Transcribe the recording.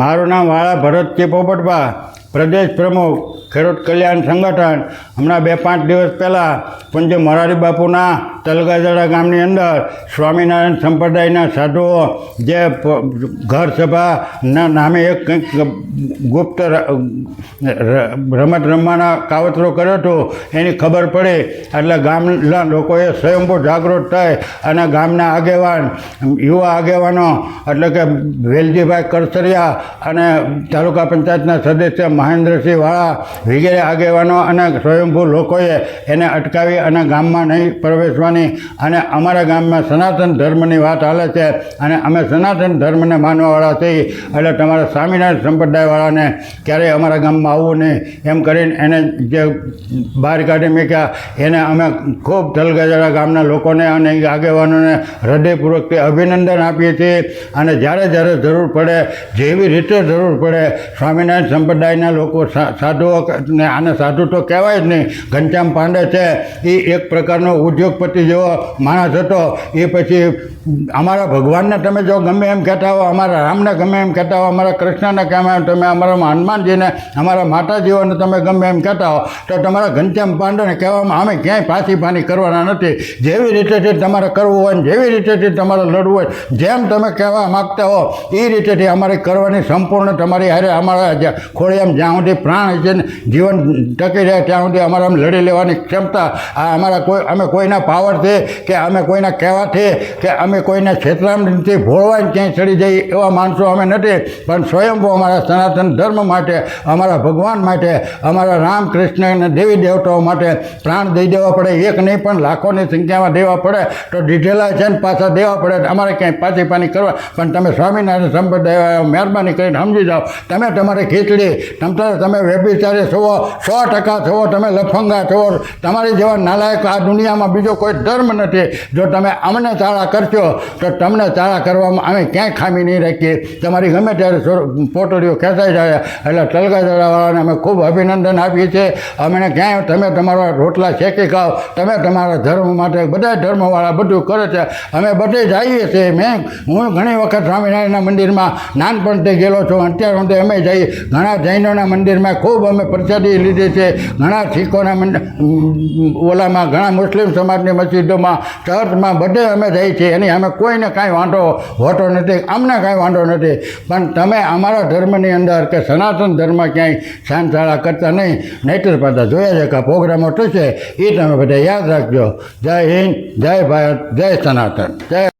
મારું નામ વાળા ભરતજી પોપટભા, પ્રદેશ પ્રમુખ ખેડૂત કલ્યાણ સંગઠન. હમણાં 2-5 દિવસ પહેલાં પૂજ્ય મોરારી બાપુના તલગાજડા ગામની અંદર સ્વામિનારાયણ સંપ્રદાયના સાધુઓ જે ઘર સભાના નામે એક કંઈક ગુપ્ત રમત રમવાના કાવતરો કર્યો હતો. એની ખબર પડી એટલે ગામના લોકોએ સ્વયંભૂ જાગૃત થઈ અને ગામના આગેવાન યુવા આગેવાનો એટલે કે વેલજીભાઈ કરસરિયા અને તાલુકા પંચાયતના સદસ્ય મહેન્દ્રસિંહ વાળા વગેરે આગેવાનો અને સ્વયંભૂ લોકોએ એને અટકાવી અને ગામમાં નહીં પ્રવેશવાની અને અમારા ગામમાં સનાતન ધર્મની વાત હાલે છે અને અમે સનાતન ધર્મને માનવાવાળા છીએ એટલે તમારા સ્વામિનારાયણ સંપ્રદાયવાળાને ક્યારેય અમારા ગામમાં આવવું નહીં એમ કરીને એને જે બહાર કાઢી મૂક્યા. એને અમે ખૂબ તલગાજડા ગામના લોકોને અને આગેવાનોને હૃદયપૂર્વકથી અભિનંદન આપીએ છીએ અને જ્યારે જ્યારે જરૂર પડે, જેવી રીતે જરૂર પડે, સ્વામિનારાયણ સંપ્રદાયના લોકો સાધુઓ ને આને સાધુ તો કહેવાય જ નહીં. ઘનશ્યામ પાંડે છે એ એક પ્રકારનો ઉદ્યોગપતિ જેવો માણસ હતો. એ પછી અમારા ભગવાનને તમે જો ગમે એમ કહેતા હો, અમારા રામને ગમે એમ કહેતા હો, અમારા કૃષ્ણને ગમે એમ, તમે અમારા હનુમાનજીને, અમારા માતાજીઓને તમે ગમે એમ કહેતા હો, તો તમારા ઘનશ્યામ પાંડેને કહેવામાં અમે ક્યાંય પાછી કરવાના નથી. જેવી રીતેથી તમારે કરવું હોય ને જેવી રીતેથી તમારે લડવું હોય, જેમ તમે કહેવા માગતા હો એ રીતેથી અમારે કરવાની સંપૂર્ણ તમારી હારે અમારા ખોળિયામ જ્યાં સુધી પ્રાણ છે ને જીવન ટકી રહે ત્યાં સુધી અમારે આમ લડી લેવાની ક્ષમતા. આ અમારા અમે કોઈના પાવરથી કે અમે કોઈના કહેવાથી કે અમે કોઈના છેતરામથી ભોળવાઈને ક્યાંય ચડી જઈએ એવા માણસો અમે નથી. પણ સ્વયંભૂ અમારા સનાતન ધર્મ માટે, અમારા ભગવાન માટે, અમારા રામ કૃષ્ણ અને દેવી દેવતાઓ માટે પ્રાણ દઈ દેવા પડે. એક નહીં પણ લાખોની સંખ્યામાં દેવા પડે તો દીધેલા છે ને પાછા દેવા પડે. અમારે ક્યાંય પાછી કરવા. પણ તમે સ્વામિનારાયણ સંપ્રદાય મહેરબાની કરીને સમજી જાઓ. તમે તમારી ખીચડી તમે વ્યભિચારી છો, 100% છો, તમે લફંગા છો. તમારી જેવા નાલાયક આ દુનિયામાં બીજો કોઈ ધર્મ નથી. જો તમે અમને ચાળા કરશો તો તમને ચાળા કરવામાં અમે ક્યાંય ખામી નહીં રાખીએ. તમારી ગમે ત્યારે પોટડીઓ ખેંચાઈ જાય. એટલે તલગાજડાવાળાને અમે ખૂબ અભિનંદન આપીએ છીએ. અમને ક્યાંય તમે તમારા રોટલા શેકી ખાઓ, તમે તમારા ધર્મ માટે, બધા ધર્મવાળા બધું કરે છે. અમે બધે જઈએ છીએ. હું ઘણી વખત સ્વામિનારાયણના મંદિરમાં નાનપણથી ગયેલો છું. અત્યાર સુધી અમે જઈએ. ઘણા જૈનોના મંદિરમાં ખૂબ અમે પ્રસાદી લીધી છે. ઘણા શીખોના ઓલામાં, ઘણા મુસ્લિમ સમાજની મસ્જિદોમાં, ચર્ચમાં, બધે અમે જઈએ છીએ. એની અમે કોઈને કાંઈ વાંધો હોતો નથી, અમને કાંઈ વાંધો નથી. પણ તમે અમારા ધર્મની અંદર કે સનાતન ધર્મ ક્યાંય શાંતશાળા કરતા નહીં. નહીંતર પાછા જોયા છે કે પ્રોગ્રામો થશે એ તમે બધા યાદ રાખજો. જય હિન્દ, જય ભારત, જય સનાતન, જય